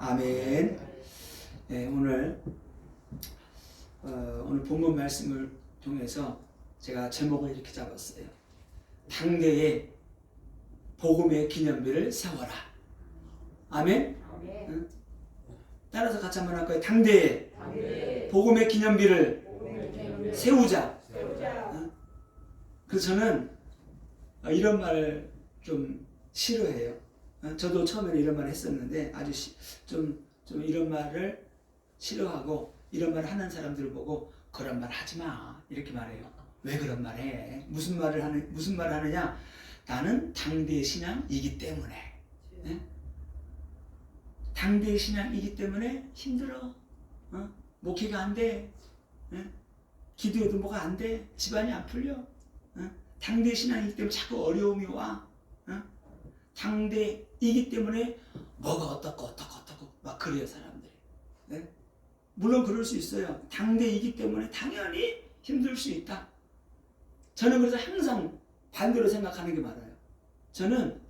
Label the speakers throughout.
Speaker 1: 아멘. 네, 오늘 본문 말씀을 통해서 제가 제목을 이렇게 잡았어요. 당대에 복음의 기념비를 세워라. 아멘. 응? 따라서 같이 한번 할까요? 당대에 복음의 기념비를 세우자. 응? 그래서 저는 이런 말을 좀 싫어해요. 저도 처음에는 이런 말을 했었는데 아주 좀 이런 말을 싫어하고 이런 말을 하는 사람들을 보고 그런 말 하지 마 이렇게 말해요. 왜 그런 말 해? 무슨 말을 하느냐? 나는 당대의 신앙이기 때문에. 네? 당대의 신앙이기 때문에 힘들어. 목회가 안 돼. 기도해도 뭐가 안 돼. 집안이 안 풀려. 당대의 신앙이기 때문에 자꾸 어려움이 와. 당대이기 때문에 뭐가 어떻고 막 그래요 사람들이. 네? 물론 그럴 수 있어요. 당대이기 때문에 당연히 힘들 수 있다. 저는 그래서 항상 반대로 생각하는 게 많아요. 저는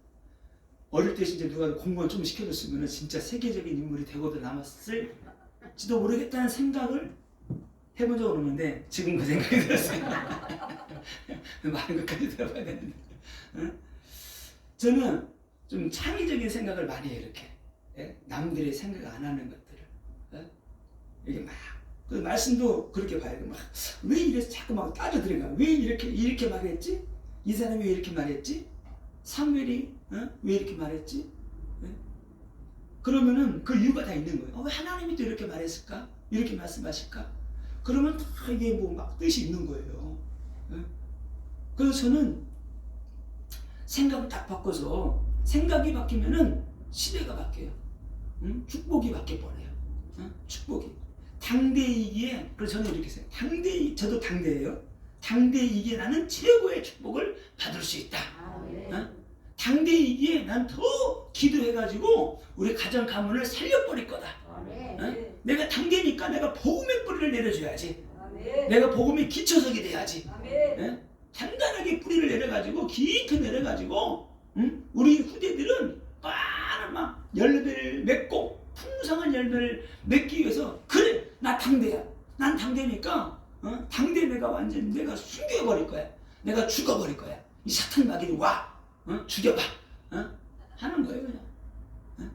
Speaker 1: 어릴 때 진짜 누가 공부를 좀 시켜줬으면 진짜 세계적인 인물이 되고도 남았을지도 모르겠다는 생각을 해본 적은 없는데 지금 그 생각이 들었어요. 많은 것까지 들어봐야 되는데. 저는 좀 창의적인 생각을 많이 해요. 이렇게 남들이 생각 안 하는 것들을 이게 막 그 말씀도 그렇게 봐야 돼. 막 왜 이래서 자꾸 막 따져 들어가. 왜 이렇게 말했지? 이 사람이 왜 이렇게 말했지? 사무엘이 왜 이렇게 말했지? 그러면은 그 이유가 다 있는 거예요. 왜 하나님이 또 이렇게 말했을까? 이렇게 말씀하실까? 그러면 다 이게 뭐 막 뜻이 있는 거예요. 그래서 저는 생각을 딱 바꿔서 생각이 바뀌면은 시대가 바뀌어요. 축복이 바뀌어버려요. 축복이. 당대이기에, 그래서 저는 이렇게 생각해요. 저도 당대예요. 당대이기에 나는 최고의 축복을 받을 수 있다. 당대이기에 난 더 기도해가지고 우리 가정 가문을 살려버릴 거다. 내가 당대니까 내가 복음의 뿌리를 내려줘야지. 내가 복음의 기초석이 돼야지. 단단하게 뿌리를 내려가지고 깊이 내려가지고 우리 후대들은 많은 막 열매를 맺고 풍성한 열매를 맺기 위해서 그래 나 당대야. 난 당대니까 당대 내가 완전 내가 숨겨버릴 거야. 내가 죽어버릴 거야. 이 사탄 마귀를 와 죽여봐 하는 거예요 그냥.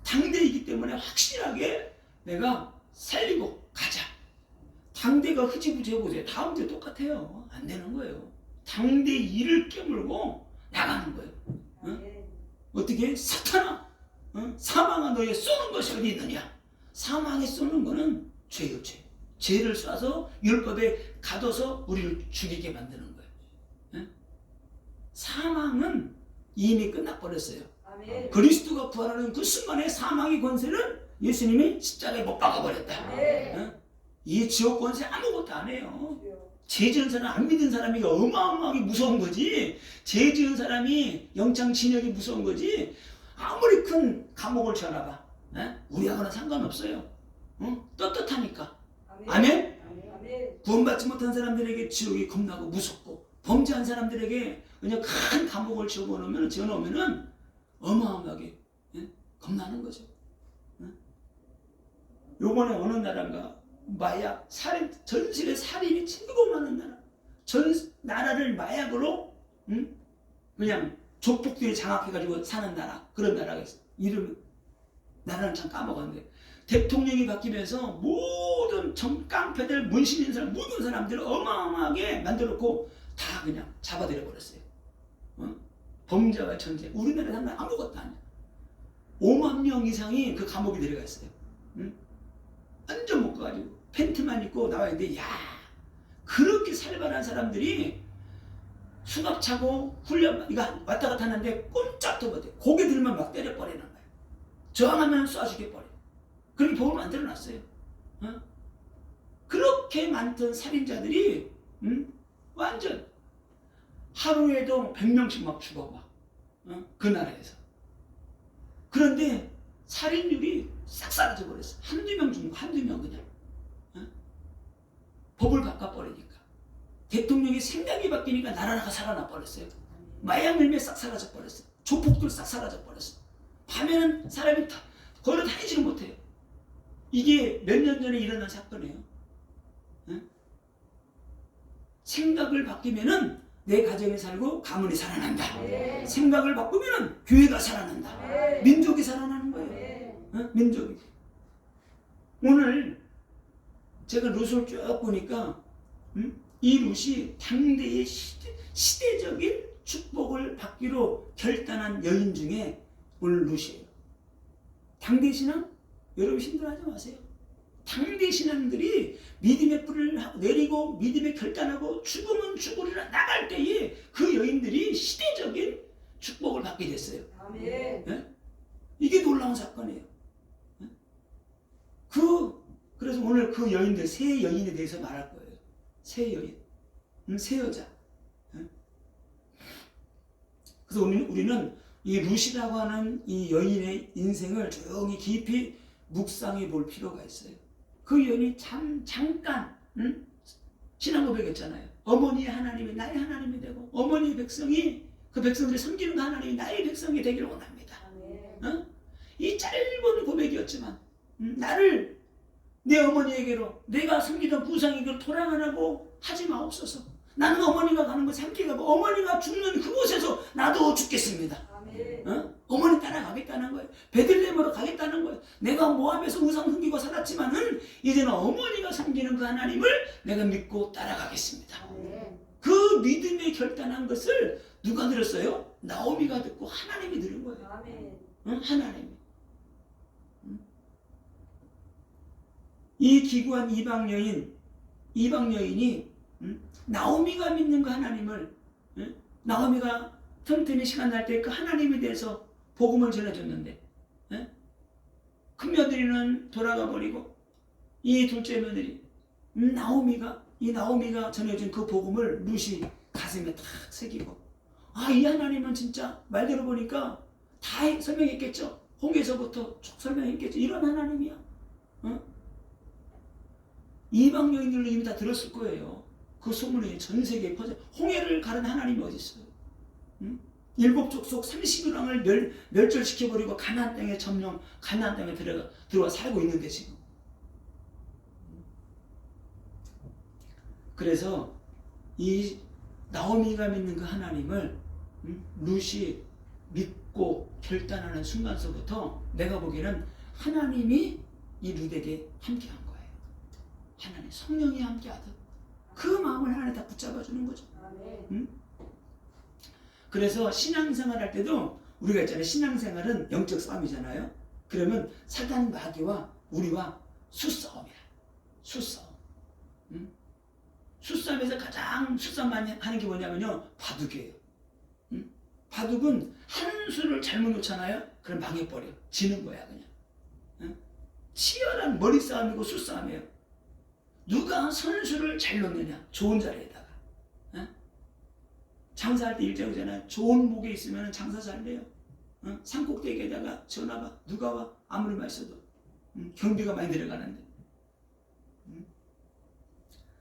Speaker 1: 당대이기 때문에 확실하게 내가 살리고 가자. 당대가 흐지부지 해보세요. 다음 대 똑같아요. 안 되는 거예요. 당대 일을 깨물고 나가는 거예요. 어떻게? 사탄아, 사망아 너의 쏘는 것이 어디 있느냐? 사망에 쏘는 거는 죄요, 죄. 죄를 쏴서 율법에 가둬서 우리를 죽이게 만드는 거예요. 사망은 이미 끝나버렸어요. 그리스도가 부활하는 그 순간에 사망의 권세는 예수님이 십자가에 못 박아버렸다. 이 지옥 권세 아무것도 안 해요. 죄 지은 사람, 안 믿은 사람이 어마어마하게 무서운 거지. 죄 지은 사람이 영장진역이 무서운 거지. 아무리 큰 감옥을 쳐놔봐. 우리하고는 상관없어요. 떳떳하니까. 아멘? 구원받지 못한 사람들에게 지옥이 겁나고 무섭고 범죄한 사람들에게 그냥 큰 감옥을 지어놓으면 어마어마하게 겁나는 거죠. 요번에 어느 나라인가 마약, 살인, 전실의 살인이 최고 많은 나라. 전 나라를 마약으로 그냥 조폭들이 장악해가지고 사는 나라. 그런 나라가 있어. 나라는 참 까먹었는데 대통령이 바뀌면서 모든 깡패들, 문신인 사람, 모든 사람들을 어마어마하게 만들어놓고 다 그냥 잡아들여 버렸어요. 범죄와 천재. 우리나라 사람 아무것도 아니야. 5만 명 이상이 그 감옥에 들어가 있어요. 완전 묶어가지고 팬티만 입고 나와 있는데, 야, 그렇게 살벌한 사람들이 수갑 차고 훈련 이거 왔다 갔다 하는데 꼼짝도 못해. 고개 들면 막 때려버리는 거예요. 저항하면 쏴 죽여버려. 그렇게 법을 만들어놨어요. 그렇게 많던 살인자들이 완전 하루에도 100명씩 막 죽어 막 그 나라에서. 그런데 살인율이 싹 사라져 버렸어. 한두 명 죽는 거, 한두 명 그냥. 법을 바꿔버리니까. 대통령이 생각이 바뀌니까 나라가 살아나 버렸어요. 마약 열매 싹 사라져 버렸어. 조폭들 싹 사라져 버렸어. 밤에는 사람이 걸어 다니지를 못해요. 이게 몇 년 전에 일어난 사건이에요. 생각을 바뀌면은 내 가정이 살고 가문이 살아난다.
Speaker 2: 네.
Speaker 1: 생각을 바꾸면은 교회가 살아난다.
Speaker 2: 네.
Speaker 1: 민족이 살아나는 거예요.
Speaker 2: 네.
Speaker 1: 민족이. 오늘 제가 룻을 쭉 보니까 이 룻이 당대의 시대적인 축복을 받기로 결단한 여인 중에 오늘 룻이에요. 당대 신앙? 여러분 힘들어하지 마세요. 당대 신앙들이 믿음의 뿌리를 내리고 믿음의 결단하고 죽으면 죽으리라 나갈 때에 그 여인들이 시대적인 축복을 받게 됐어요.
Speaker 2: 아멘.
Speaker 1: 네? 이게 놀라운 사건이에요. 네? 그래서 오늘 그 여인들, 세 여인에 대해서 말할 거예요. 세 여인, 세 여자. 네? 그래서 우리는 이 룻이라고 하는 이 여인의 인생을 조용히 깊이 묵상해 볼 필요가 있어요. 그 여인이 잠깐 신앙 고백했잖아요. 어머니의 하나님이 나의 하나님이 되고 어머니의 백성이 그 백성들이 섬기는 그 하나님이 나의 백성이 되기를 원합니다. 이 짧은 고백이었지만 나를 내 어머니에게로 내가 섬기던 구상에게로 돌아가라고 하지 마옵소서. 나는 어머니가 가는 곳에 함께 가고 어머니가 죽는 그곳에서 나도 죽겠습니다. 어머니 따라가겠다는 거예요. 베들레헴으로 가겠다는 거예요. 내가 모압에서 우상 섬기고 살았지만은 이제는 어머니가 섬기는 그 하나님을 내가 믿고 따라가겠습니다. 그 믿음에 결단한 것을 누가 들었어요? 나오미가 듣고 하나님이 들은 거예요. 하나님이. 이 기구한 이방 여인이 나오미가 믿는 그 하나님을, 나오미가 틈틈이 시간 날 때 그 하나님에 대해서 복음을 전해줬는데, 큰 며느리는 돌아가 버리고 이 둘째 며느리 나오미가 전해준 그 복음을 룻이 가슴에 탁 새기고, 이 하나님은 진짜 말 들어보니까 다 설명했겠죠. 홍해서부터 쭉 설명했겠죠. 이런 하나님이야. 이방 여인들도 이미 다 들었을 거예요. 그 소문이 전 세계에 퍼져. 홍해를 가른 하나님이 어디 있어요? 일곱 족속 30여 왕을 멸절시켜버리고 가나안 땅에 가나안 땅에 들어와 살고 있는데 지금. 그래서 이 나오미가 믿는 그 하나님을 룻이 믿고 결단하는 순간서부터 내가 보기에는 하나님이 이 룻에게 함께한 거예요. 하나님 성령이 함께하듯 그 마음을 하나님 다 붙잡아주는 거죠. 그래서 신앙생활 할 때도 우리가 있잖아요. 신앙생활은 영적 싸움이잖아요. 그러면 사단 마귀와 우리와 수싸움이야. 수싸움. 수싸움에서 가장 수싸움 많이 하는 게 뭐냐면요, 바둑이에요. 바둑은 한 수를 잘못 놓잖아요. 그럼 망해버려. 지는 거야 그냥. 치열한 머리싸움이고 수싸움이에요. 누가 선수를 잘 놓느냐, 좋은 자리에다가. 장사할 때 일정이잖아요. 좋은 목에 있으면 장사 잘 돼요. 산꼭대기에다가 전화가 누가 와 아무리 맛있어도 경비가 많이 들어가는데.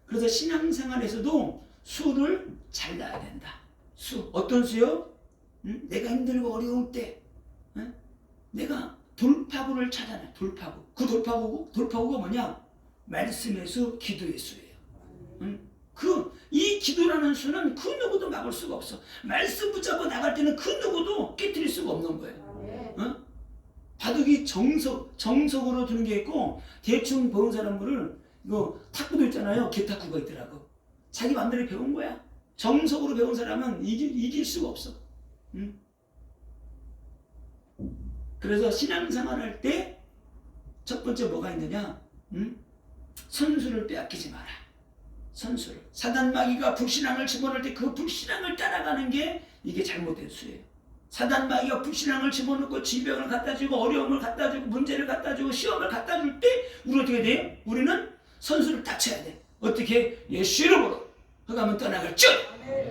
Speaker 1: 그래서 신앙생활에서도 수를 잘 놔야 된다. 수 어떤 수요? 내가 힘들고 어려울 때 내가 돌파구를 찾아내. 돌파구. 그 돌파구가 뭐냐? 말씀의 수, 기도의 수예요. 이 기도라는 수는 그 누구도 막을 수가 없어. 말씀 붙잡고 나갈 때는 그 누구도 깨트릴 수가 없는 거예요. 바둑이 정석으로 두는 게 있고, 대충 배운 사람들은 이거 탁구도 있잖아요. 개탁구가 있더라고. 자기 맘대로 배운 거야. 정석으로 배운 사람은 이길 수가 없어. 그래서 신앙생활 할 때 첫 번째 뭐가 있느냐? 선수를 빼앗기지 마라. 선수를. 사단 마귀가 불신앙을 집어넣을 때 그 불신앙을 따라가는 게 이게 잘못된 수예요. 사단 마귀가 불신앙을 집어넣고 질병을 갖다 주고 어려움을 갖다 주고 문제를 갖다 주고 시험을 갖다 줄 때 우리 어떻게 돼요? 우리는 선수를 딱 쳐야 돼. 어떻게? 예수 이름으로. 흑암은 떠나갈 줄.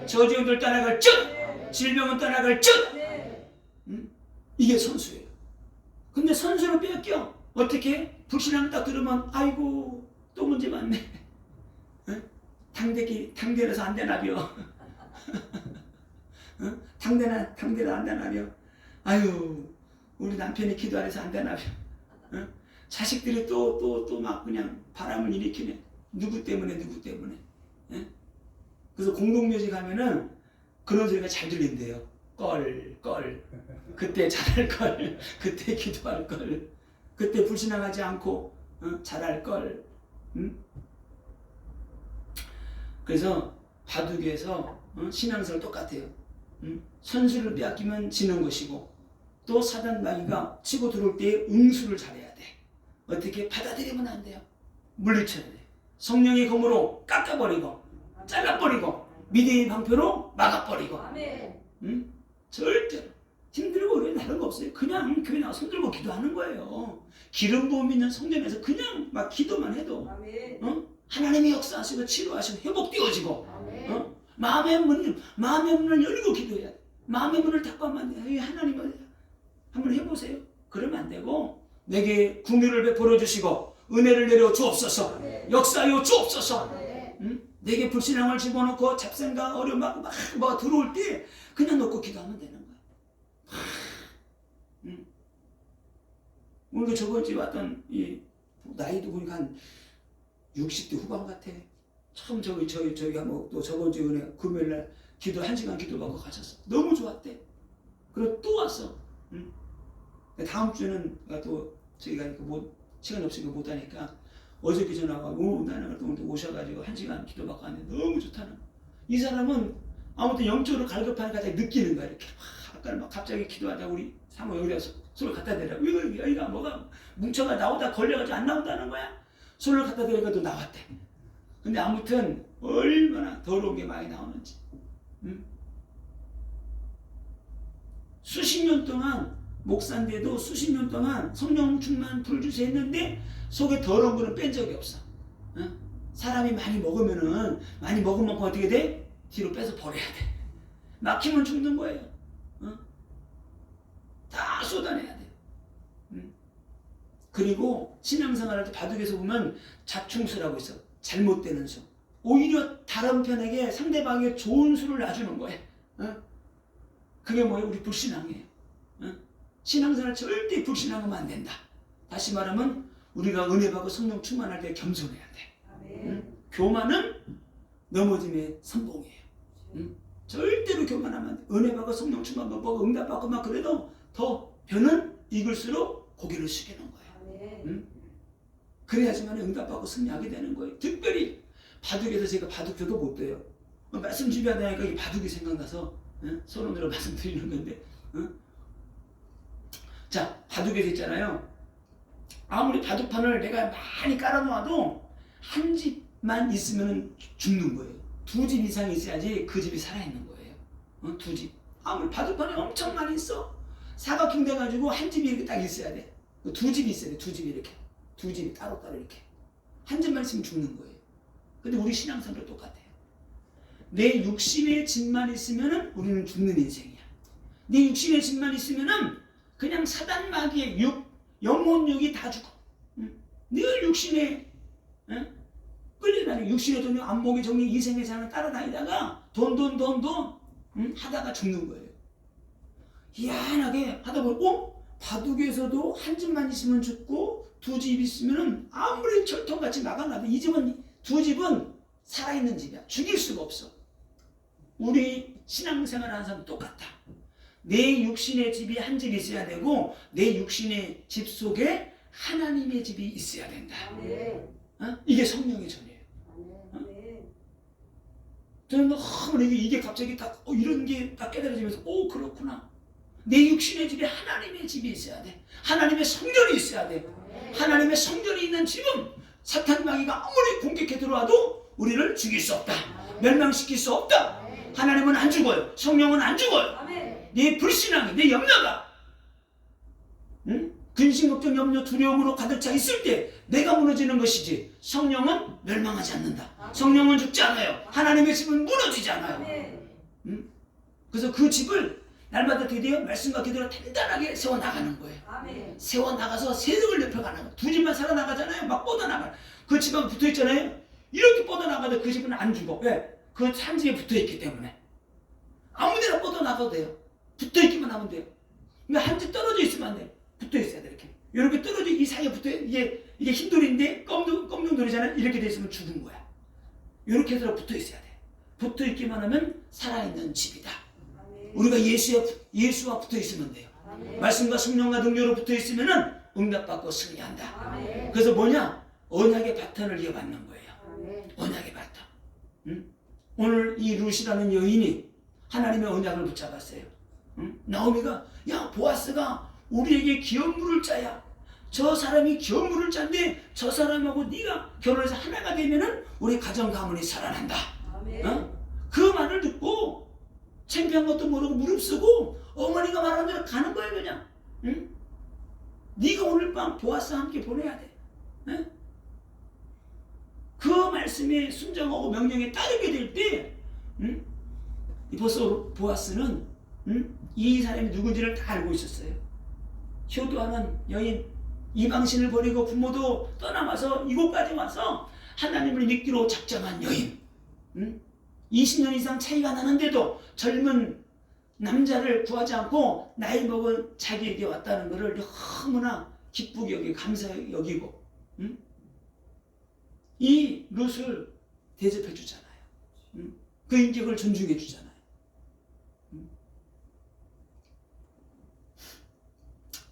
Speaker 1: 저주들 떠나갈 줄. 질병은 떠나갈 줄. 이게 선수예요. 근데 선수를 빼앗겨. 어떻게? 불신앙 딱 들으면 아이고 또 문제 많네. 당대라서 안 되나벼. 당대라 안 되나벼. 아유 우리 남편이 기도 안 해서 안 되나벼. 어? 자식들이 또 막 그냥 바람을 일으키네. 누구 때문에. 예? 그래서 공동묘지 가면은 그런 소리가 잘 들린대요. 껄. 그때 잘할 걸. 그때 기도할 걸. 그때 불신앙하지 않고 잘할 걸. 응? 그래서 바둑에서 신앙생활 똑같아요. 선수를 빼앗기면 지는 것이고 또 사단마귀가 치고 들어올 때 응수를 잘해야 돼. 어떻게 받아들이면 안 돼요. 물리쳐야 돼. 성령의 검으로 깎아버리고 잘라버리고 믿음의 방패로 막아버리고. 절대로 힘들고 그래 다른 거 없어요. 그냥 교회 나와 손 들고 기도하는 거예요. 기름 부음 있는 성전에서 그냥 막 기도만 해도 하나님이 역사하시고 치료하시고 회복되어지고 마음의 문을 열고 기도해야 돼. 마음의 문을 닫고 하면 안 돼. 하나님을 한번 해보세요. 그러면 안 되고 내게 긍휼을 베풀어 주시고 은혜를 내려 주옵소서. 역사하여 주옵소서. 내게 불신앙을 집어넣고 잡생각 어려움받고 막 들어올 때 그냥 놓고 기도하면 되는 거야. 오늘도 저번 주에 왔던 이 나이도 보니까 한 60대 후반 같아. 처음 저기 한번 또 저번 주에 은혜 금요일날 기도 1시간 기도받고 가셨어. 너무 좋았대. 그리고 또 왔어. 다음 주에는 또 저희가 시간이 없으니까 못 하니까 어저께 전화가 오늘 온다는 걸 또 오셔가지고 1시간 기도받고 왔는데 너무 좋다는 거야. 이 사람은 아무튼 영적으로 갈급하니까 느끼는 거야. 이렇게 아까는 막 갑자기 기도하자 우리 사모 여기다 손을 갖다 대라. 왜 여기가 뭐가 뭉쳐가 나오다 걸려가지고 안 나온다는 거야. 손을 갖다 대니까 또 나왔대. 근데 아무튼 얼마나 더러운 게 많이 나오는지. 수십 년 동안 목사인데도 수십 년 동안 성령 충만 불주세 했는데 속에 더러운 거는 뺀 적이 없어. 사람이 많이 먹으면 어떻게 돼? 뒤로 빼서 버려야 돼. 막히면 죽는 거예요. 다 쏟아내야 돼. 그리고 신앙생활할 때 바둑에서 보면 자충수라고 있어. 잘못되는 수. 오히려 다른 편에게 상대방에게 좋은 수를 놔주는 거예요. 그게 뭐예요? 우리 불신앙이에요. 신앙생활 절대 불신앙하면 안 된다. 다시 말하면 우리가 은혜 받고 성령 충만할 때 겸손해야 돼. 교만은 넘어짐의 선봉이에요. 절대로 교만하면 안 돼. 은혜 받고 성령 충만 받고 응답받고 막 그래도 더 변은 익을수록 고개를 숙이는 거예요. 그래야지만 응답받고 승리하게 되는 거예요. 특별히 바둑에서 제가 바둑표도 못 돼요. 말씀 준비하다니까 이 바둑이 생각나서 서론으로 말씀드리는 건데. 자, 바둑에서 있잖아요. 아무리 바둑판을 내가 많이 깔아놓아도 한 집만 있으면 죽는 거예요. 2집 이상이 있어야지 그 집이 살아있는 거예요. 2집. 아무리 바둑판이 엄청 많이 있어. 사각형 돼가지고 한 집이 이렇게 딱 있어야 돼. 2집이 있어야 돼. 2집이 이렇게. 2집이 따로따로 이렇게. 한 집만 있으면 죽는 거예요. 근데 우리 신앙생활도 똑같아요. 내 육신의 집만 있으면 우리는 죽는 인생이야. 내 육신의 집만 있으면 그냥 사단 마귀의 영혼육이 다 죽어. 늘 육신에 끌려다니고 육신의 돈이 안목의 정리 이생의 삶을 따라다니다가 돈 하다가 죽는 거예요. 희한하게 하다 보고 바둑에서도 한 집만 있으면 죽고 2집 있으면 아무리 철통같이 막아놔도 이 집은 2집은 살아있는 집이야. 죽일 수가 없어. 우리 신앙생활 하는 사람도 똑같다. 내 육신의 집이 한 집 있어야 되고 내 육신의 집 속에 하나님의 집이 있어야 된다. 이게 성령의 전이에요. 저는 너무 이게 갑자기 딱 이런 게 딱 깨달아지면서 그렇구나. 내 육신의 집에 하나님의 집이 있어야 돼. 하나님의 성전이 있어야 돼. 하나님의 성전이 있는 집은 사탄 마귀가 아무리 공격해 들어와도 우리를 죽일 수 없다. 멸망시킬 수 없다. 하나님은 안 죽어요. 성령은 안 죽어요. 내 불신앙이, 내 염려가 근심, 걱정, 염려, 두려움으로 가득 차 있을 때 내가 무너지는 것이지 성령은 멸망하지 않는다. 성령은 죽지 않아요. 하나님의 집은 무너지지 않아요. 그래서 그 집을 날마다 드디어 말씀과 기도로 단단하게 세워나가는 거예요. 세워나가서 세력을 넓혀가는 거예요. 2집만 살아나가잖아요. 막 뻗어나가요. 그 집하고 붙어있잖아요. 이렇게 뻗어나가도 그 집은 안 죽어. 왜? 그 산지에 붙어있기 때문에. 아무데나 뻗어나가도 돼요. 붙어있기만 하면 돼요. 그러니까 한 집 떨어져 있으면 안 돼요. 붙어있어야 돼. 이렇게 이렇게 떨어져 이 사이에 붙어 이게 흰돌인데 검정돌이잖아요. 이렇게 돼 있으면 죽은 거야. 이렇게 해서 붙어 있어야 돼. 붙어 있기만 하면 살아있는 집이다. 우리가 예수와 붙어 있으면 돼요. 말씀과 성령과 능력으로 붙어 있으면은 응답받고 승리한다. 그래서 뭐냐? 언약의 바탕을 이어받는 거예요. 언약의 바탕. 응? 오늘 이 룻이라는 여인이 하나님의 언약을 붙잡았어요. 응? 나오미가 야 보아스가 우리에게 기업 물을 자야. 저 사람이 기업 물을 자인데 저 사람하고 네가 결혼해서 하나가 되면은 우리 가정 가문이 살아난다. 어? 그 말을 듣고 창피한 것도 모르고 무릅쓰고 어머니가 말하는 대로 가는 거예요 그냥. 응? 네가 오늘 밤 보아스와 함께 보내야 돼. 응? 그 말씀에 순종하고 명령에 따르게 될 때 응? 벌써 보아스는 응? 이 사람이 누군지를 다 알고 있었어요. 효도하는 여인, 이방신을 버리고 부모도 떠나와서 이곳까지 와서 하나님을 믿기로 작정한 여인, 응? 20년 이상 차이가 나는데도 젊은 남자를 구하지 않고 나이 먹은 자기에게 왔다는 것을 너무나 기쁘게 여기고 감사하게 여기고, 응? 이 룻을 대접해 주잖아요. 응? 그 인격을 존중해 주잖아요. 응?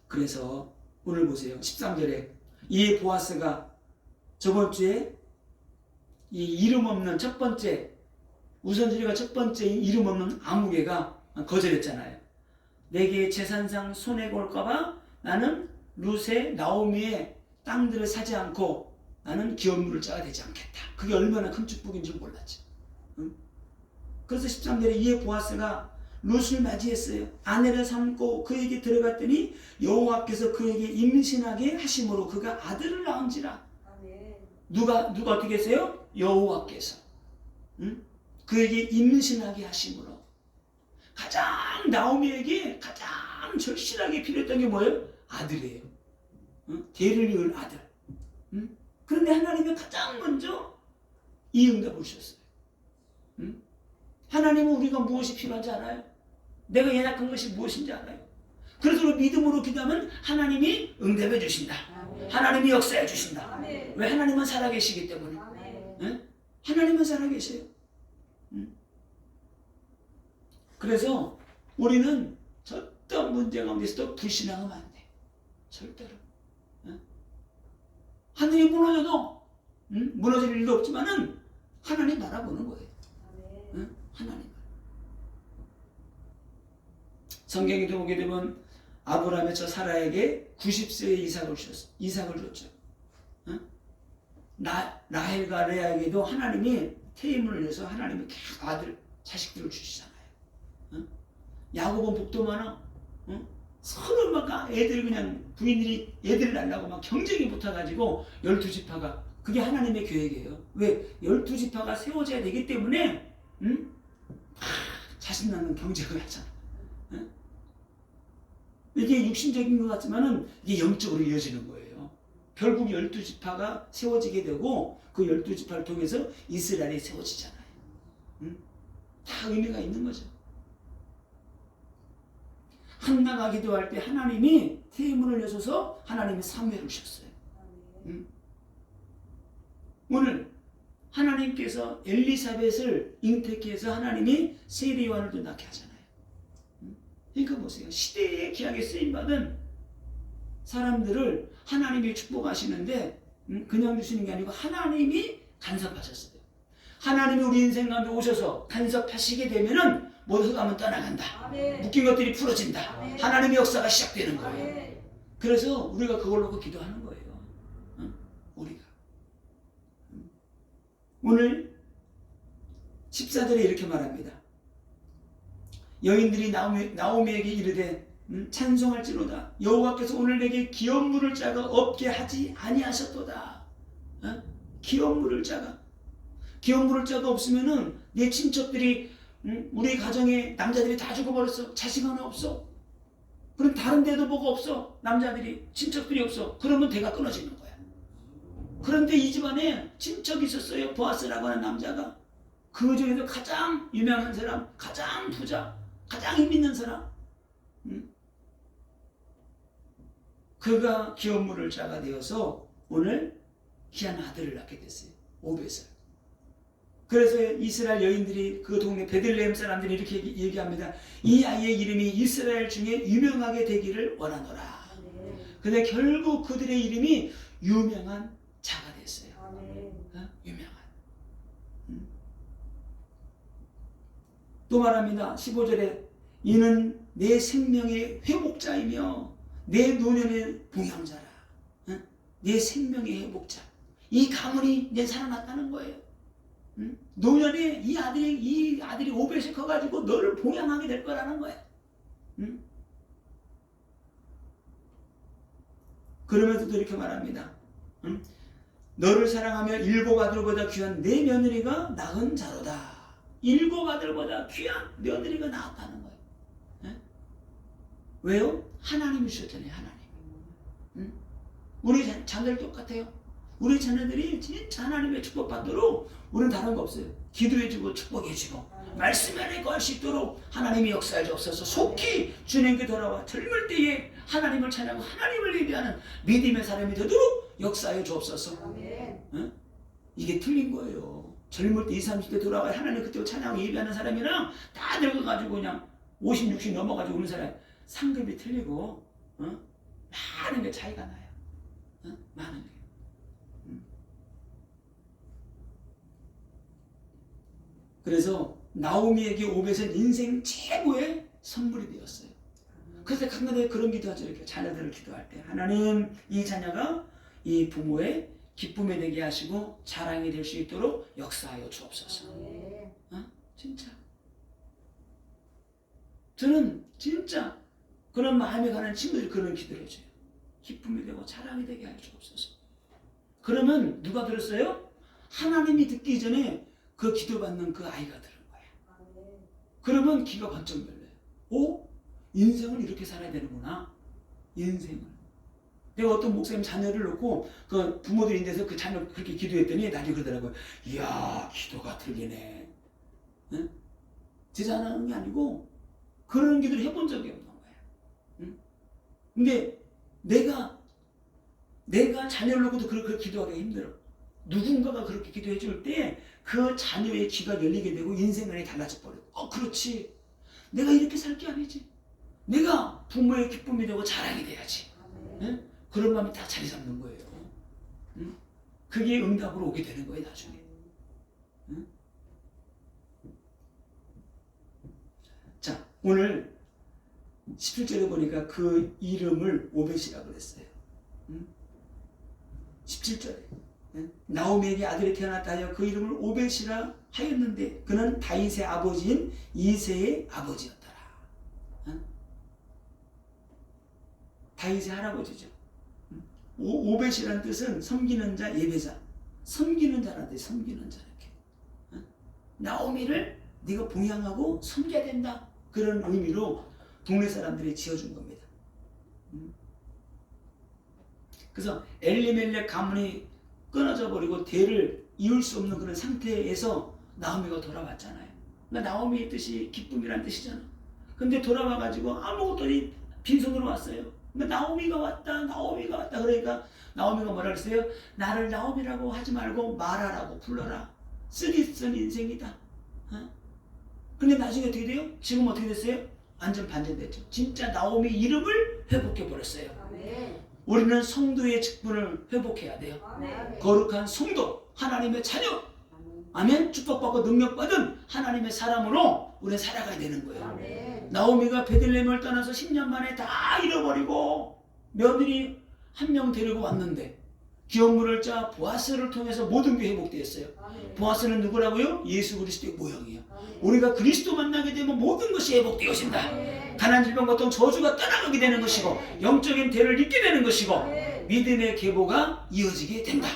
Speaker 1: 그래서 오늘 보세요. 13절에 이 보아스가 저번 주에 이 이름 없는 첫 번째 우선순위가 첫 번째 이름 없는 아무개가 거절했잖아요. 내게 재산상 손해가 올까봐 나는 룻의 나오미의 땅들을 사지 않고 나는 기업 물을 자가 되지 않겠다. 그게 얼마나 큰 축복인 줄 몰랐죠. 응? 그래서 13절에 이에 보아스가 룻을 맞이했어요. 아내를 삼고 그에게 들어갔더니 여호와께서 그에게 임신하게 하심으로 그가 아들을 낳은지라. 누가 어떻게 했어요? 여호와께서. 응? 그에게 임신하게 하심으로. 가장 나오미에게 가장 절실하게 필요했던 게 뭐예요? 아들이에요. 응? 대를 이을 아들. 응? 그런데 하나님이 가장 먼저 이 응답을 주셨어요. 응? 하나님은 우리가 무엇이 필요한지 알아요? 내가 연약한 것이 무엇인지 알아요? 그래서 우리 믿음으로 기도하면 하나님이 응답해 주신다. 하나님이 역사해 주신다. 왜? 하나님은 살아계시기 때문에. 응? 하나님은 살아계세요. 응? 그래서 우리는 어떤 문제 가운데서도 불신앙하면 안 돼. 절대로. 응? 하늘이 무너져도 무너질 일도 없지만은 하나님 바라보는 거예요. 응? 하나님. 성경에 보게 되면 아브라함의 저 사라에게 90세의 이삭을 줬죠. 응? 라헬과 레아에게도 하나님이 태임을 내서 하나님이 계속 아들, 자식들을 주시잖아요. 응? 야곱은 복도 많아. 응? 서로 막 애들 그냥 부인들이 애들을 낳으려고 막 경쟁이 붙어가지고 12지파가 그게 하나님의 계획이에요. 왜? 12지파가 세워져야 되기 때문에 응? 자식 낳는 경쟁을 하잖아. 응? 이게 육신적인 것 같지만은 이게 영적으로 이어지는 거예요. 결국 12지파가 세워지게 되고 그 12지파를 통해서 이스라엘이 세워지잖아요. 응? 다 의미가 있는 거죠. 한나가 기도할 때 하나님이 태문을 여셔서 하나님이 사무엘을 주셨어요. 응? 오늘 하나님께서 엘리사벳을 잉태케해서 하나님이 세례 요한을 낳게 하잖아요. 그러니까 보세요. 시대에 귀하게 쓰임받은 사람들을 하나님이 축복하시는데 그냥 주시는 게 아니고 하나님이 간섭하셨어요. 하나님이 우리 인생 가운데 오셔서 간섭하시게 되면은 모두 가면 떠나간다. 아멘. 묶인 것들이 풀어진다. 아멘. 하나님의 역사가 시작되는 거예요. 아멘. 그래서 우리가 그걸 놓고 기도하는 거예요. 응? 우리가. 오늘 14절에 이렇게 말합니다. 여인들이 나오미에게 이르되 찬송할지로다. 여호와께서 오늘 내게 기업 물을 자가 없게 하지 아니하셨도다. 어? 기업 물을 자가. 기업 물을 자가 없으면은 내 친척들이 우리 가정에 남자들이 다 죽어버렸어. 자식 하나 없어. 그럼 다른 데도 뭐가 없어. 남자들이 친척들이 없어. 그러면 대가 끊어지는 거야. 그런데 이 집안에 친척이 있었어요. 보아스라고 하는 남자가. 그 중에서 가장 유명한 사람, 가장 부자, 가장 힘 있는 사람. 그가 기업 물을 자가 되어서 오늘 귀한 아들을 낳게 됐어요. 오벳을. 그래서 이스라엘 여인들이 그 동네 베들레헴 사람들이 이렇게 얘기합니다. 이 아이의 이름이 이스라엘 중에 유명하게 되기를 원하노라. 근데 결국 그들의 이름이 유명한 자가 됐어요. 유명한. 또 말합니다. 15절에 이는 내 생명의 회복자이며 내 노년의 봉양자라. 내 생명의 회복자. 이 가문이 이제 살아났다는 거예요. 노년에 이 아들이 오벳이 커가지고 너를 봉양하게 될 거라는 거예요. 그러면서도 이렇게 말합니다. 너를 사랑하며 일곱 아들보다 귀한 내 며느리가 낳은 자로다. 일곱 아들보다 귀한 며느리가 낳았다는 거예요. 왜요? 하나님이 주셨잖아요. 하나님. 우리 자녀들 똑같아요. 우리 자녀들이 진짜 하나님의 축복받도록 우리는 다른 거 없어요. 기도해주고 축복해주고 말씀 안에 거할 수 있도록 하나님이 역사해 주옵소서. 속히 주님께 돌아와 젊을 때에 하나님을 찬양하고 하나님을 예배하는 믿음의 사람이 되도록 역사해 주옵소서. 이게 틀린 거예요. 젊을 때 20, 30대 돌아와 하나님 그때 찬양하고 예배하는 사람이랑 다 늙어가지고 그냥 50, 60 넘어가지고 오는 사람 상급이 틀리고 많은 게 차이가 나요. 많은 게. 그래서 나오미에게 오벳은 인생 최고의 선물이 되었어요. 그래서 강단에 그런 기도하죠. 이렇게 자녀들을 기도할 때 하나님 이 자녀가 이 부모의 기쁨이 되게 하시고 자랑이 될 수 있도록 역사하여 주옵소서. 진짜 저는 진짜 그런 마음에 가는 친구들이 그런 기도를 해줘요. 기쁨이 되고 자랑이 되게 하여 주옵소서. 그러면 누가 들었어요? 하나님이 듣기 전에 그 기도받는 그 아이가 들은 거야. 그러면 귀가 번쩍 열려요. 오? 인생을 이렇게 살아야 되는구나. 인생을. 내가 어떤 목사님 자녀를 놓고 그 부모들이 인데서 그 자녀 그렇게 기도했더니 나중에 그러더라고요. 이야 기도가 들리네. 응? 제 자녀는 게 아니고 그런 기도를 해본 적이 없는 거야. 응? 근데 내가 자녀를 놓고도 그렇게 기도하기가 힘들어. 누군가가 그렇게 기도해 줄 때 그 자녀의 귀가 열리게 되고 인생관이 달라져 버려. 그렇지. 내가 이렇게 살 게 아니지. 내가 부모의 기쁨이 되고 자랑이 돼야지. 응? 그런 마음이 다 자리 잡는 거예요. 응? 그게 응답으로 오게 되는 거예요, 나중에. 응? 자, 오늘 17절에 보니까 그 이름을 오벳이라고 그랬어요. 17절에 나오미에게 아들이 태어났다 하여 그 이름을 오벳이라 하였는데 그는 다윗의 아버지인 이새의 아버지였더라. 다윗의 할아버지죠. 오벳이라는 뜻은 섬기는 자, 예배자. 섬기는 자라는 뜻, 섬기는 자. 이렇게. 나오미를 네가 봉양하고 섬겨야 된다. 그런 의미로 동네 사람들이 지어준 겁니다. 그래서 엘리멜렉 가문이 끊어져 버리고 대를 이을 수 없는 그런 상태에서 나오미가 돌아왔잖아요. 그러니까 나오미의 뜻이 기쁨이란 뜻이잖아. 근데 돌아와가지고 아무것도 빈손으로 왔어요. 그러니까 나오미가 왔다. 그러니까 나오미가 뭐라 그랬어요? 나를 나오미라고 하지 말고 마라라고 불러라. 쓰리쓴 인생이다. 근데 나중에 어떻게 돼요? 지금 어떻게 됐어요? 완전 반전됐죠. 진짜 나오미 이름을 회복해 버렸어요. 우리는 성도의 직분을 회복해야 돼요. 거룩한 성도, 하나님의 자녀. 아멘. 축복받고 능력받은 하나님의 사람으로 우리는 살아가야 되는 거예요. 나오미가 베들레헴을 떠나서 10년 만에 다 잃어버리고 며느리 한 명 데리고 왔는데 기업 물을 자 보아스를 통해서 모든 게 회복되었어요. 보아스는 누구라고요? 예수 그리스도의 모형이에요. 우리가 그리스도 만나게 되면 모든 것이 회복되어진다. 가난 질병 고통 저주가 떠나가게 되는 것이고 영적인 대를 잊게 되는 것이고 믿음의 계보가 이어지게 된다.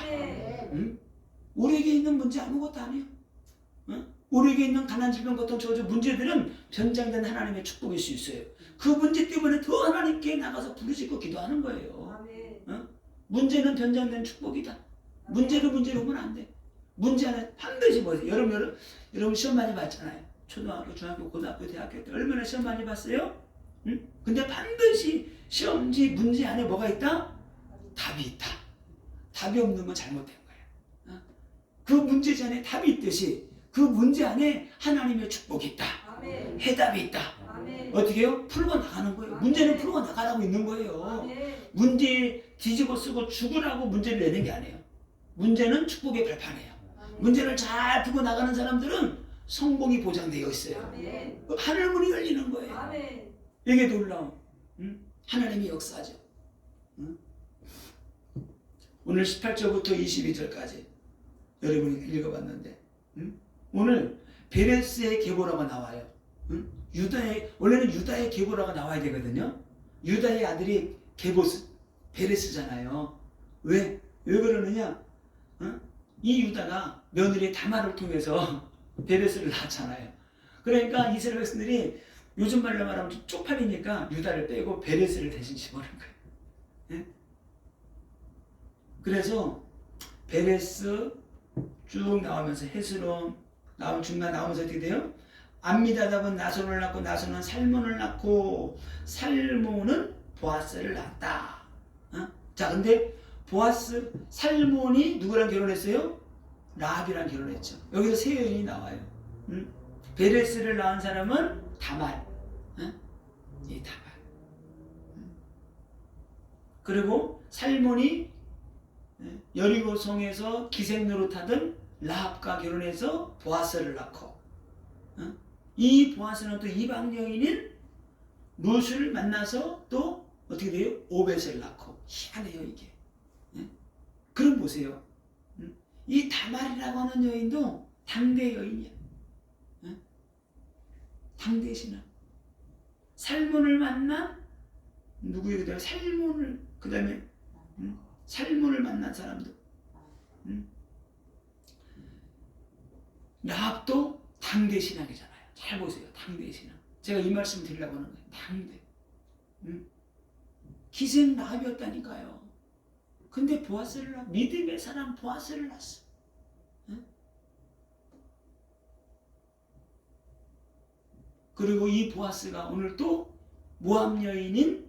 Speaker 1: 우리에게 있는 문제 아무것도 아니에요. 우리에게 있는 가난 질병 고통 저주 문제들은 변장된 하나님의 축복일 수 있어요. 그 문제 때문에 더 하나님께 나가서 부르짖고 기도하는 거예요. 문제는 변장된 축복이다. 문제로 보면 안 돼. 문제는 반드시 보세요. 여러분 시험 많이 봤잖아요. 초등학교, 중학교, 고등학교, 대학교 때 얼마나 시험 많이 봤어요? 근데 반드시 시험지 문제 안에 뭐가 있다? 답이 있다. 답이 없는 건 잘못된 거야. 그 문제지 안에 답이 있듯이 그 문제 안에 하나님의 축복이 있다.
Speaker 2: 아멘.
Speaker 1: 해답이 있다.
Speaker 2: 아멘.
Speaker 1: 어떻게 해요? 풀고 나가는 거예요. 문제는 풀고 나가라고 있는 거예요.
Speaker 2: 아멘.
Speaker 1: 문제 뒤집어 쓰고 죽으라고 문제를 내는 게 아니에요. 문제는 축복의 발판이에요.
Speaker 2: 아멘.
Speaker 1: 문제를 잘 풀고 나가는 사람들은 성공이 보장되어 있어요.
Speaker 2: 아멘.
Speaker 1: 하늘문이 열리는 거예요.
Speaker 2: 아멘.
Speaker 1: 이게 놀라운 하나님의 역사죠. 오늘 18절부터 22절까지 여러분이 읽어봤는데 오늘 베레스의 계보라가 나와요. 유다의 원래는 유다의 계보라가 나와야 되거든요. 유다의 아들이 베레스잖아요. 왜 그러느냐? 이 유다가 며느리 다말을 통해서 베레스를 낳았잖아요. 그러니까 이스라엘 백성들이 요즘 말로 말하면 쪽팔리니까 유다를 빼고 베레스를 대신 집어넣은 거예요. 예? 그래서 베레스 쭉 나오면서 헤스론 나온 중간 나오면서 어떻게 돼요? 암미다답은 나손을 낳고 나손은 살몬을 낳고 살몬은 보아스를 낳았다. 자, 근데 보아스 살몬이 누구랑 결혼했어요? 라합이랑 결혼했죠. 여기서 세 여인이 나와요. 베레스를 낳은 사람은 다말. 이 다말. 그리고 살몬이 여리고 성에서 기생 노릇하던 라합과 결혼해서 보아스를 낳고, 이 보아스는 또 이방 여인인 룻을 만나서 또 어떻게 돼요? 오벳을 낳고. 희한해요 이게. 그럼 보세요. 이 다말이라고 하는 여인도 당대 여인이야. 당대 신앙. 살몬을 만난 누구예요? 그다음에 살몬을 그다음에 살몬을 만난 사람도. 라합도 당대 신앙이잖아요. 잘 보세요. 당대 신앙. 제가 이 말씀 드리려고 하는 거예요. 당대. 기생 라합이었다니까요. 근데 보아스를 낳았어. 믿음의 사람 보아스를 낳았어. 그리고 이 보아스가 오늘 또 모압 여인인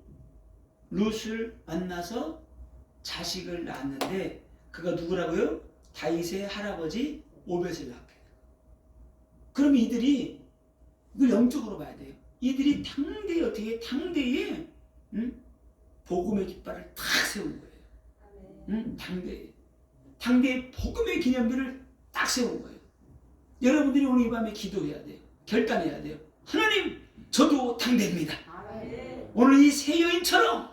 Speaker 1: 룻을 만나서 자식을 낳았는데 그가 누구라고요? 다윗의 할아버지 오벳을 낳게 돼요. 그럼 이들이 이걸 영적으로 봐야 돼요. 이들이 당대에 어떻게 당대에 복음의 깃발을 탁 세운 거예요. 당대에 복음의 기념비를 딱 세운 거예요. 여러분들이 오늘 이 밤에 기도해야 돼요. 결단해야 돼요. 하나님, 저도 당대입니다. 오늘 이 세 여인처럼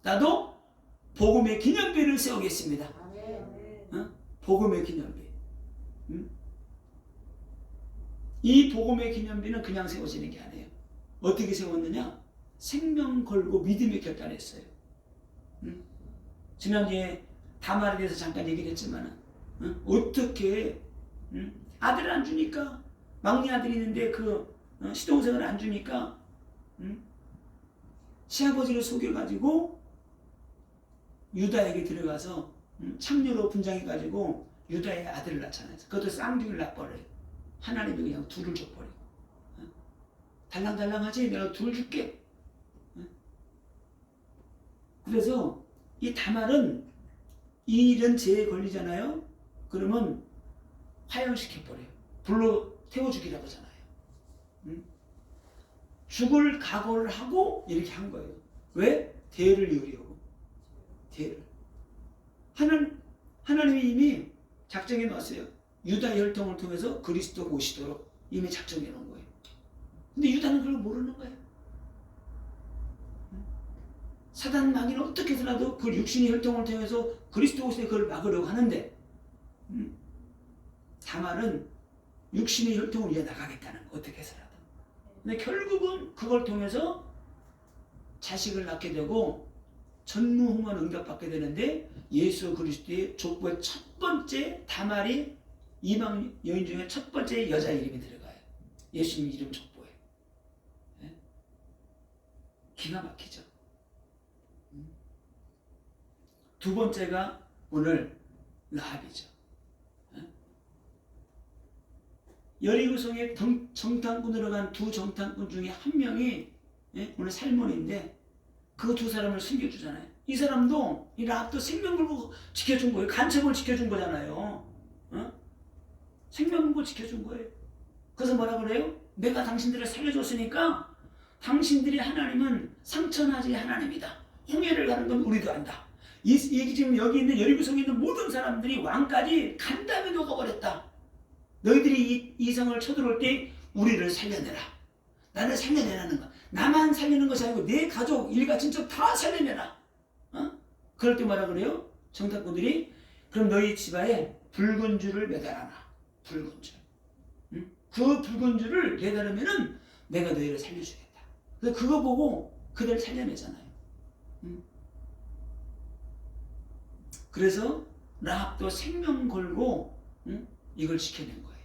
Speaker 1: 나도 복음의 기념비를 세우겠습니다. 복음의 기념비. 이 복음의 기념비는 그냥 세워지는 게 아니에요. 어떻게 세웠느냐? 생명 걸고 믿음의 결단했어요. 지난주에 다말에 대해서 잠깐 얘기를 했지만 어떻게 아들을 안 주니까 막내 아들이 있는데 그 시동생을 안 주니까 시아버지를 속여가지고 유다에게 들어가서 창녀로 분장해가지고 유다의 아들을 낳잖아요. 그것도 쌍둥이를 낳아버려요. 하나님이 그냥 둘을 줘버리고. 달랑달랑하지? 내가 둘 줄게. 그래서 이 다말은 이 일은 죄에 걸리잖아요. 그러면 화형시켜버려요. 불로 태워 죽이라고 하잖아요. 죽을 각오를 하고 이렇게 한 거예요. 왜? 대를 이으려고. 대를. 하나님이 이미 작정해 놨어요. 유다 혈통을 통해서 그리스도가 오시도록 이미 작정해 놓은 거예요. 근데 유다는 그걸 모르는 거예요. 사단 마귀는 어떻게 해서라도 그 육신의 혈통을 통해서 그리스도 오실 때 그걸 막으려고 하는데 다말은 육신의 혈통을 이어나가겠다는 거, 어떻게 해서라도. 근데 결국은 그걸 통해서 자식을 낳게 되고 전무후무한 응답받게 되는데 예수 그리스도의 족보의 첫 번째 다말이 이방 여인 중에 첫 번째 여자 이름이 들어가요. 예수님 이름 족보에. 네? 기가 막히죠. 두 번째가 오늘 라합이죠. 여리고성에 정탐꾼으로 간 두 정탐꾼 중에 한 명이 오늘 살몬인데 그 두 사람을 숨겨주잖아요. 이 사람도 이 라합도 생명 걸고 지켜준 거예요. 간첩을 지켜준 거잖아요. 어? 생명 걸고 지켜준 거예요. 그래서 뭐라 그래요? 내가 당신들을 살려줬으니까 당신들이 하나님은 상처나지 하나님이다. 홍해를 가는 건 우리도 안다. 이 지금 여기 있는 여리고성에 있는 모든 사람들이 왕까지 간담회 녹아버렸다. 너희들이 이 성을 쳐들어올 때 우리를 살려내라. 나를 살려내라는 거야. 나만 살리는 것이 아니고 내 가족, 일가, 친척 다 살려내라. 어? 그럴 때 뭐라 그래요? 정탐꾼들이 그럼 너희 집안에 붉은 줄을 매달아라. 붉은 줄. 응? 그 붉은 줄을 매달으면은 내가 너희를 살려주겠다. 그래서 그거 보고 그들 살려내잖아요. 응? 그래서 라합도 생명 걸고 응? 이걸 지켜낸 거예요.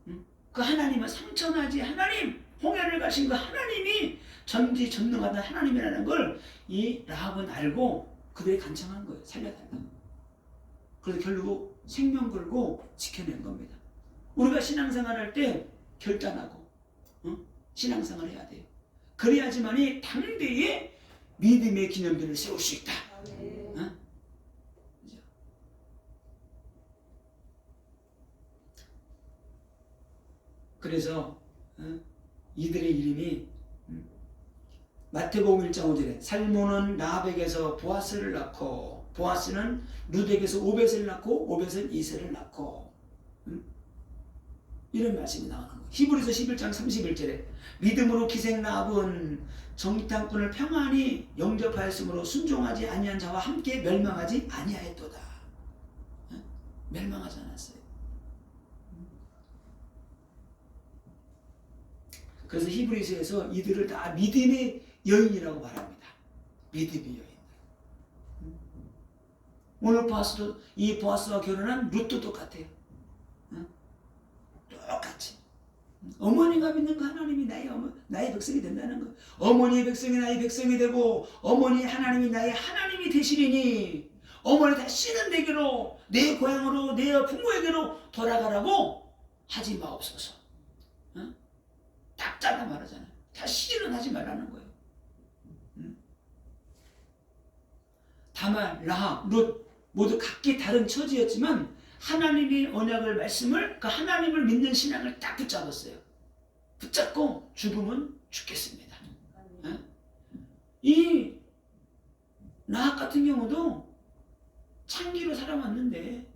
Speaker 1: 응? 그 하나님은 상처나지 하나님, 홍해를 가신 그 하나님이 전지전능하다 하나님이라는 걸 이 라합은 알고 그들이 간청한 거예요. 살려달라고. 그래서 결국 생명 걸고 지켜낸 겁니다. 우리가 신앙생활 할 때 결단하고 신앙생활을 해야 돼요. 그래야지만이 당대에 믿음의 기념비를 세울 수 있다. 그래서 이들의 이름이 마태복음 1장 5절에 살몬은 라합에게서 보아스를 낳고 보아스는 룻에게서 오벳을 낳고 오벳은 이세를 낳고 이런 말씀이 나오는 거예요. 히브리서 11장 31절에 믿음으로 기생 라합은 정탐꾼을 평안히 영접하였으므로 순종하지 아니한 자와 함께 멸망하지 아니하였도다. 멸망하지 않았어요. 그래서 히브리서에서 이들을 다 믿음의 여인이라고 말합니다. 믿음의 여인. 오늘 보아스도 이 보아스와 결혼한 룻도 똑같아요. 똑같이. 어머니가 믿는 거 하나님이 나의 백성이 된다는 거. 어머니의 백성이 나의 백성이 되고 어머니 하나님이 나의 하나님이 되시리니 어머니 다시는 내게로 내 고향으로 내 부모에게로 돌아가라고 하지 마옵소서. 딱 잘라 말하잖아요. 다시는 하지 말라는 거예요. 다만 라합, 룻 모두 각기 다른 처지였지만 하나님의 언약을 말씀을 그 하나님을 믿는 신앙을 딱 붙잡았어요. 붙잡고 죽으면 죽겠습니다. 이 라합 같은 경우도 창기로 살아왔는데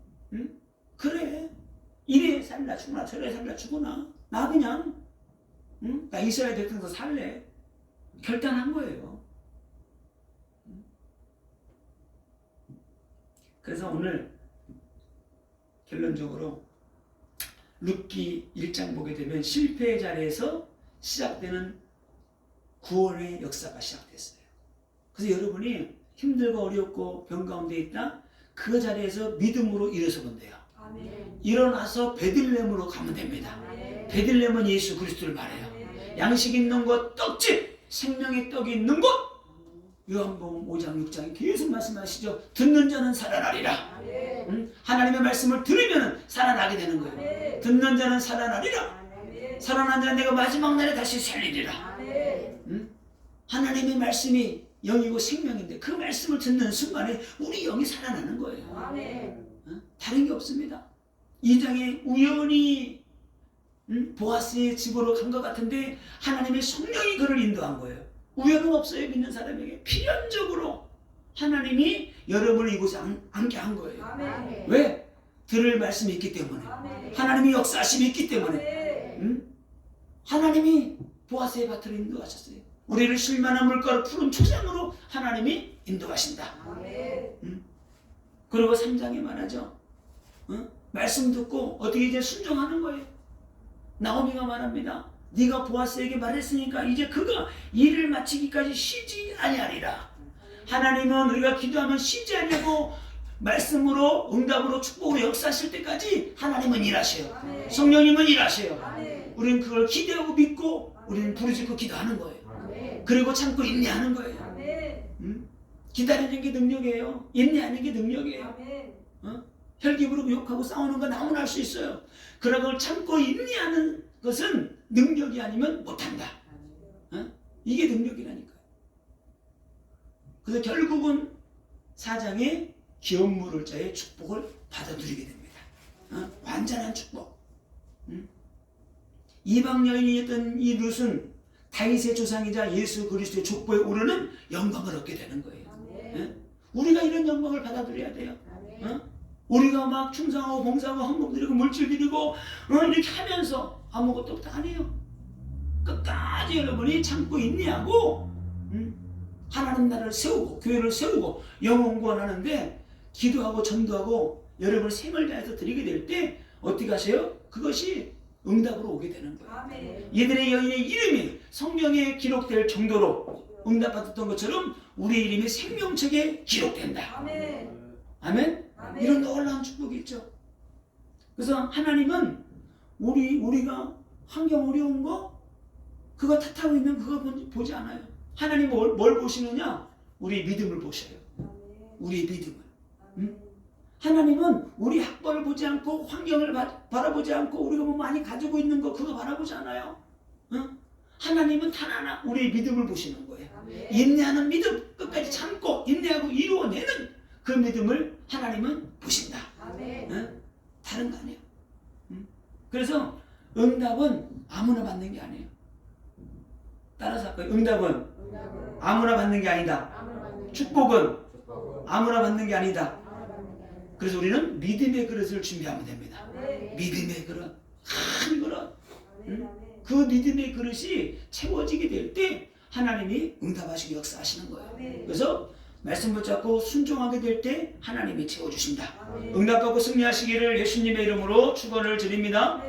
Speaker 1: 그래 이래 살라 죽으나 저래 살라 죽으나 나 그냥 나 이스라엘 백성도 살래 결단한 거예요. 그래서 오늘 결론적으로 룻기 1장 보게 되면 실패의 자리에서 시작되는 구원의 역사가 시작됐어요. 그래서 여러분이 힘들고 어렵고 병 가운데 있다 그 자리에서 믿음으로 일어서면 돼요. 아멘. 일어나서 베들레헴으로 가면 됩니다. 아멘. 베들레헴은 예수 그리스도를 말해요. 아멘. 양식 있는 곳 떡집 생명의 떡이 있는 곳 요한복음 5장 6장에 계속 말씀하시죠. 듣는 자는 살아나리라. 하나님의 말씀을 들으면 살아나게 되는 거예요. 듣는 자는 살아나리라. 살아난 자는 내가 마지막 날에 다시 살리리라. 하나님의 말씀이 영이고 생명인데 그 말씀을 듣는 순간에 우리 영이 살아나는 거예요. 다른 게 없습니다. 이 장에 우연히 보아스의 집으로 간 것 같은데 하나님의 성령이 그를 인도한 거예요. 우연은 없어요. 믿는 사람에게 필연적으로 하나님이 여러분을 이곳에 앉게 한 거예요. 아멘. 왜? 들을 말씀이 있기 때문에. 아멘. 하나님이 역사하심이 있기 때문에. 하나님이 보아스의 밭을 인도하셨어요. 우리를 쉴만한 물가로 푸른 초장으로 하나님이 인도하신다. 아멘. 그리고 3장에 말하죠. 말씀 듣고 어떻게 이제 순종하는 거예요. 나오미가 말합니다. 네가 보아스에게 말했으니까 이제 그가 일을 마치기까지 쉬지 아니하리라. 하나님은 우리가 기도하면 쉬지 아니하고 말씀으로 응답으로 축복으로 역사하실 때까지 하나님은 일하셔요. 아멘. 성령님은 일하셔요. 아멘. 우리는 그걸 기대하고 믿고 우리는 부르짖고 기도하는 거예요. 아멘. 그리고 참고 인내하는 거예요. 아멘. 기다리는 게 능력이에요. 인내하는 게 능력이에요. 아멘. 혈기 부르고 욕하고 싸우는 건 아무나 할 수 있어요. 그러나 그걸 참고 인내하는 것은 능력이 아니면 못한다. 이게 능력이라니까요. 그래서 결국은 사장의 기업 물을 자의 축복을 받아 누리게 됩니다. 완전한 축복. 이방 여인이었던 이 룻은 다윗의 조상이자 예수 그리스도의 족보에 오르는 영광을 얻게 되는 거예요. 우리가 이런 영광을 받아 누려야 돼요. 우리가 막 충성하고 봉사하고 헌금 드리고 물질 드리고 이렇게 하면서 아무것도 안 해요. 끝까지 여러분이 참고 인내하고 하나님 나라를 세우고 교회를 세우고 영혼 구원하는데 기도하고 전도하고 여러분 생을 다해서 드리게 될 때 어떻게 하세요? 그것이 응답으로 오게 되는 거예요. 이들의 여인의 이름이 성경에 기록될 정도로 응답받았던 것처럼 우리의 이름이 생명책에 기록된다. 아멘? 이런 놀라운 축복이 있죠. 그래서 하나님은 우리가 환경 어려운 거 그거 탓하고 있는 그거 보지 않아요. 하나님 뭘 보시느냐? 우리의 믿음을 보셔요. 우리의 믿음을. 하나님은 우리 학벌을 보지 않고 환경을 바라보지 않고 우리가 뭐 많이 가지고 있는 거 그거 바라보지 않아요. 하나님은 단 하나 우리의 믿음을 보시는 거예요. 인내하는 믿음, 끝까지 참고 인내하고 이루어내는 그 믿음을 하나님은 보신다. 다른 거 아니에요. 그래서 응답은 아무나 받는 게 아니에요. 따라서 할까요? 응답은 아무나 받는 게 아니다. 축복은 아무나 받는 게 아니다. 그래서 우리는 믿음의 그릇을 준비하면 됩니다. 믿음의 그릇, 큰 그릇. 그 믿음의 그릇이 채워지게 될 때 하나님이 응답하시고 역사하시는 거예요. 그래서 말씀 붙잡고 순종하게 될 때 하나님이 채워주신다. 응답받고 승리하시기를 예수님의 이름으로 축원을 드립니다.